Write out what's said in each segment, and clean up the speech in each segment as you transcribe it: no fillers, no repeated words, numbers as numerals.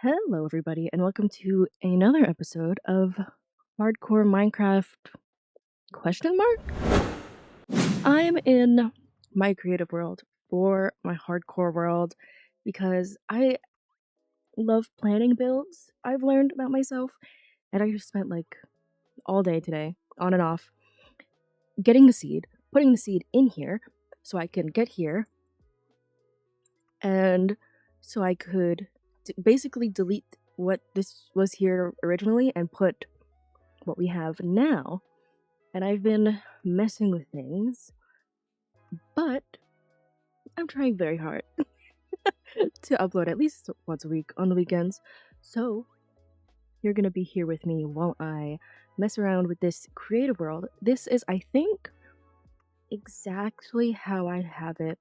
Hello, everybody, and welcome to another episode of Hardcore Minecraft question mark. I'm in my creative world for my hardcore world because I love planning builds. I've learned about myself, and I just spent like all day today, on and off, getting the seed, putting the seed in here so I can get here, and so I could basically delete what this was here originally and put what we have now. And I've been messing with things, but I'm trying very hard to upload at least once a week on the weekends. So you're gonna be here with me while I mess around with this creative world. This is, I think, exactly how I have it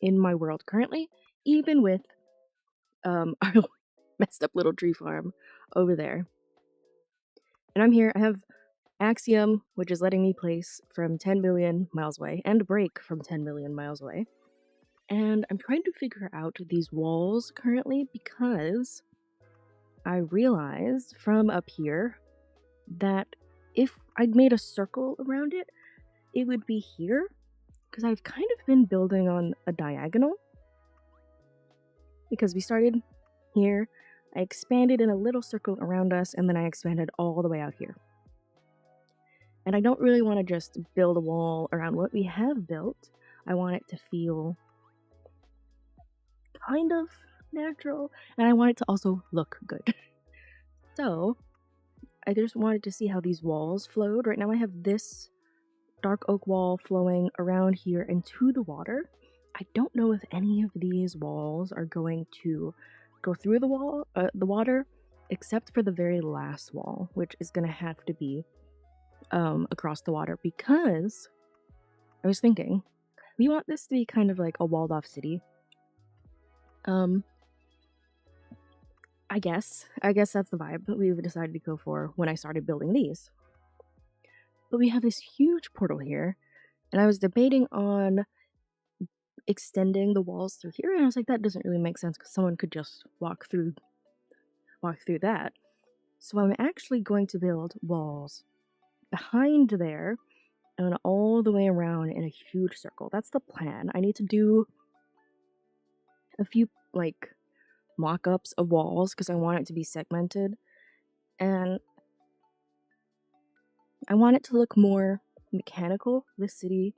in my world currently, even with our messed up little tree farm over there. And I'm here. I have Axiom, which is letting me place from 10 million miles away, and break from 10 million miles away. And I'm trying to figure out these walls currently because I realized from up here that if I'd made a circle around it, it would be here. Because I've kind of been building on a diagonal. Because we started here, I expanded in a little circle around us, and then I expanded all the way out here. And I don't really want to just build a wall around what we have built. I want it to feel kind of natural, and I want it to also look good. So, I just wanted to see how these walls flowed. Right now I have this dark oak wall flowing around here into the water. I don't know if any of these walls are going to go through the water, except for the very last wall, which is going to have to be across the water, because I was thinking we want this to be kind of like a walled off city. I guess that's the vibe that we've decided to go for when I started building these. But we have this huge portal here, and I was debating on extending the walls through here, and I was like, that doesn't really make sense because someone could just walk through that. So I'm actually going to build walls behind there and all the way around in a huge circle. That's the plan. I need to do a few like mock-ups of walls because I want it to be segmented, and I want it to look more mechanical. This city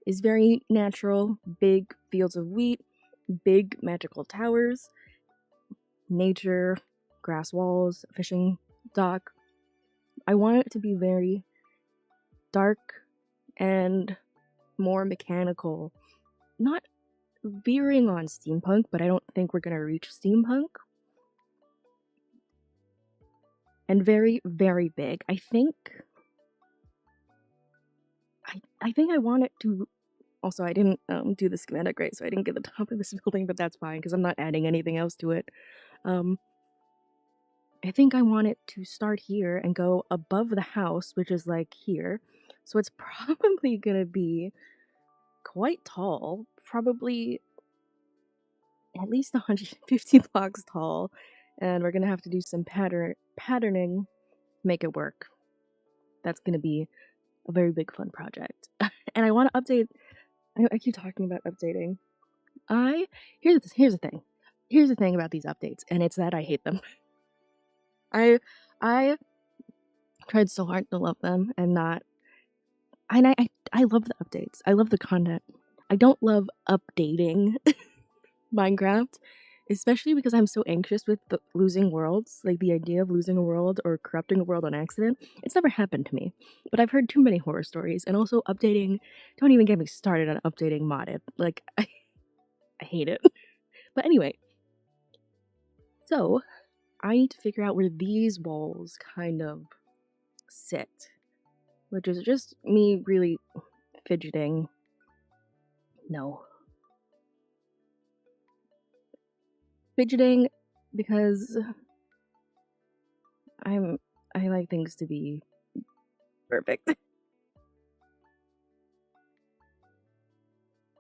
is very natural, big fields of wheat, big magical towers, nature, grass walls, fishing dock. I want it to be very dark and more mechanical. Not veering on steampunk, but I don't think we're gonna reach steampunk. And very, very big. I think I want it to. Also, I didn't do the schematic right, so I didn't get the top of this building, but that's fine because I'm not adding anything else to it. I think I want it to start here and go above the house, which is like here. So it's probably gonna be quite tall, probably at least 150 blocks tall, and we're gonna have to do some patterning, make it work. That's gonna be a very big fun project. And I want to update. I keep talking about updating. Here's the thing. Here's the thing about these updates, and it's that I hate them. I tried so hard to love them and not. And I love the updates. I love the content. I don't love updating Minecraft, especially because I'm so anxious with losing worlds. Like the idea of losing a world or corrupting a world on accident. It's never happened to me, but I've heard too many horror stories. And also updating. Don't even get me started on updating modded. Like I hate it. But anyway, so I need to figure out where these walls kind of sit, which is just me really fidgeting. No. Fidgeting because I like things to be perfect.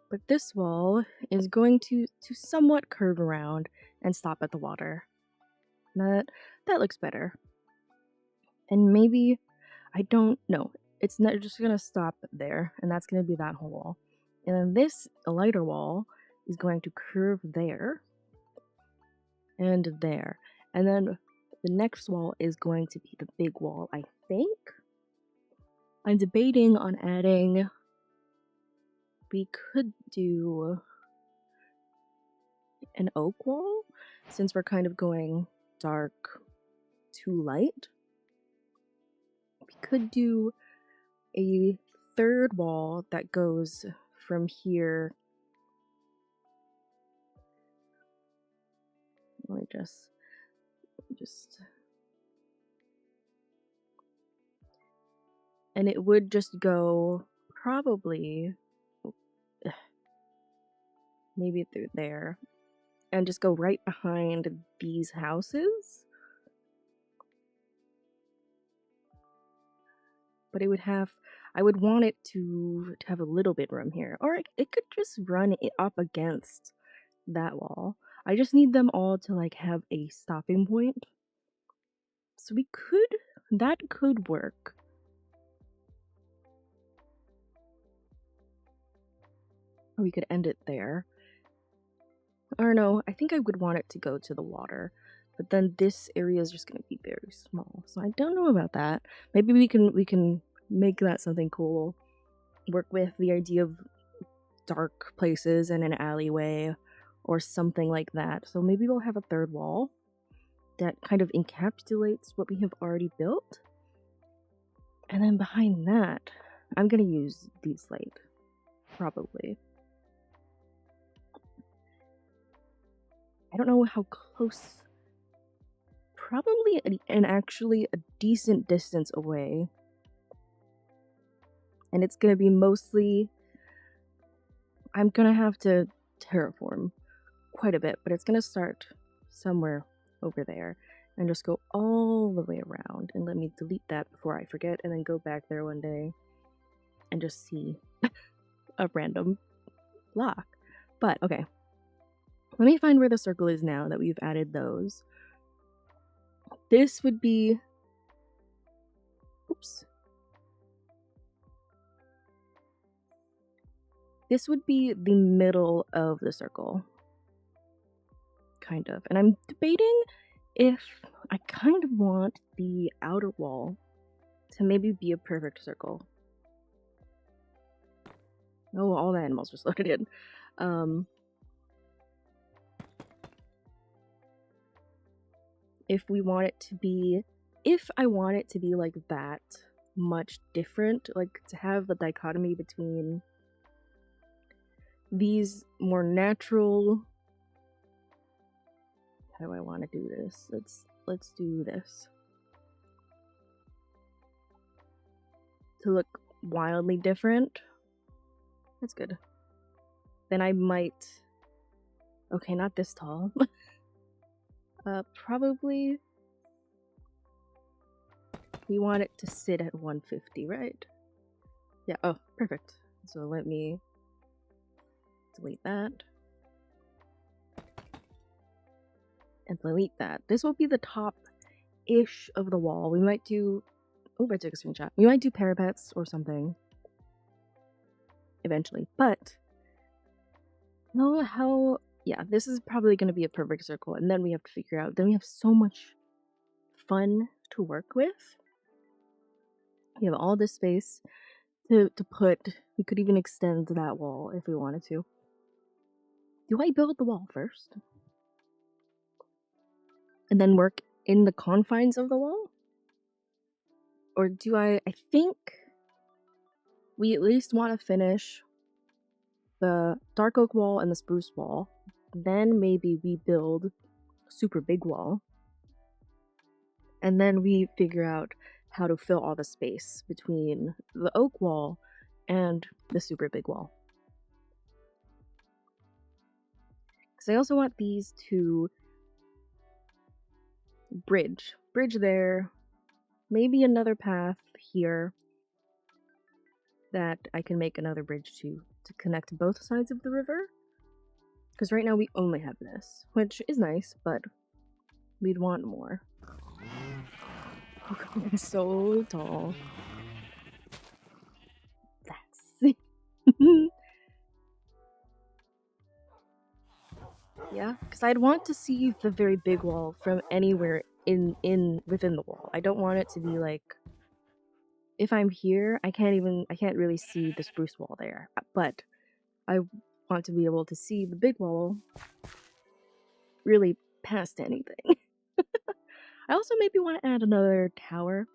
But this wall is going to somewhat curve around and stop at the water. That looks better. And maybe, I don't know, it's not just gonna stop there, and that's gonna be that whole wall. And then this lighter wall is going to curve there and there. And then the next wall is going to be the big wall, I think. I'm debating on adding, we could do an oak wall, since we're kind of going dark to light. We could do a third wall that goes from here. Let me just, and it would just go probably maybe through there and just go right behind these houses. But it would have, I would want it to have a little bit room here, or it could just run it up against that wall. I just need them all to like have a stopping point. So that could work. Or we could end it there. Or no, I think I would want it to go to the water. But then this area is just going to be very small. So I don't know about that. Maybe we can make that something cool. Work with the idea of dark places in an alleyway or something like that. So maybe we'll have a third wall that kind of encapsulates what we have already built. And then behind that, I'm going to use deep slate, probably. I don't know how close, probably actually a decent distance away. And it's going to be mostly, I'm going to have to terraform quite a bit, but it's going to start somewhere over there and just go all the way around. And let me delete that before I forget, and then go back there one day and just see a random block. But okay, let me find where the circle is now that we've added those. This would be, oops. This would be the middle of the circle, kind of. And I'm debating if I kind of want the outer wall to maybe be a perfect circle. Oh, all the animals just loaded in. If I want it to be like that much different, like to have the dichotomy between these more natural, how do I want to do this? Let's do this to look wildly different. That's good. Then I might, okay, not this tall. Probably we want it to sit at 150, right? Yeah, oh, perfect. So let me delete that. And delete that. This will be the top-ish of the wall. We might do, oh, I took a screenshot. We might do parapets or something eventually, but no, how, yeah, this is probably going to be a perfect circle, and then we have to figure out, then we have so much fun to work with. We have all this space to put, we could even extend that wall if we wanted to. Do I build the wall first? And then work in the confines of the wall? Or do I think we at least want to finish the dark oak wall and the spruce wall. Then maybe we build a super big wall. And then we figure out how to fill all the space between the oak wall and the super big wall. Because I also want these to bridge there, maybe another path here that I can make another bridge to connect both sides of the river. Because right now we only have this, which is nice, but we'd want more. Oh god, it's so tall. That's yeah, because I'd want to see the very big wall from anywhere within the wall. I don't want it to be like, if I'm here, I can't really see the spruce wall there. But I want to be able to see the big wall really past anything. I also maybe want to add another tower.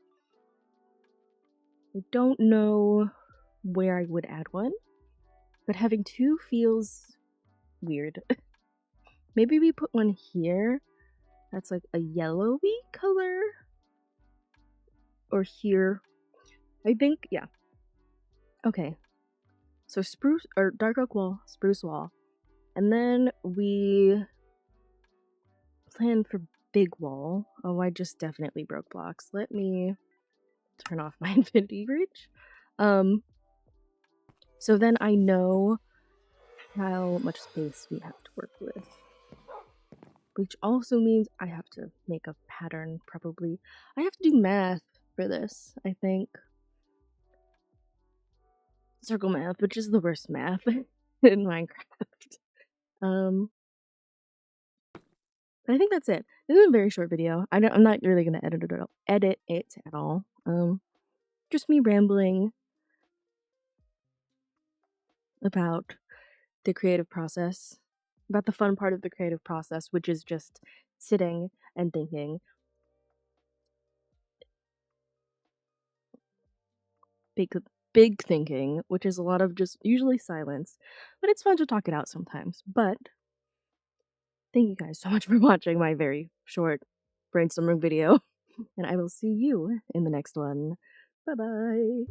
I don't know where I would add one, but having two feels weird. Maybe we put one here that's like a yellowy color. Or here. I think, yeah. Okay. So spruce, or dark oak wall, spruce wall. And then we plan for big wall. Oh, I just definitely broke blocks. Let me turn off my infinity reach. So then I know how much space we have to work with. Which also means I have to make a pattern, probably. I have to do math for this, I think. Circle math, which is the worst math in Minecraft. But I think that's it. This is a very short video. I'm not really gonna edit it at all. Just me rambling about the creative process, about the fun part of the creative process, which is just sitting and thinking. Big thinking, which is a lot of just usually silence, but it's fun to talk it out sometimes. But thank you guys so much for watching my very short brainstorming video, and I will see you in the next one. Bye bye.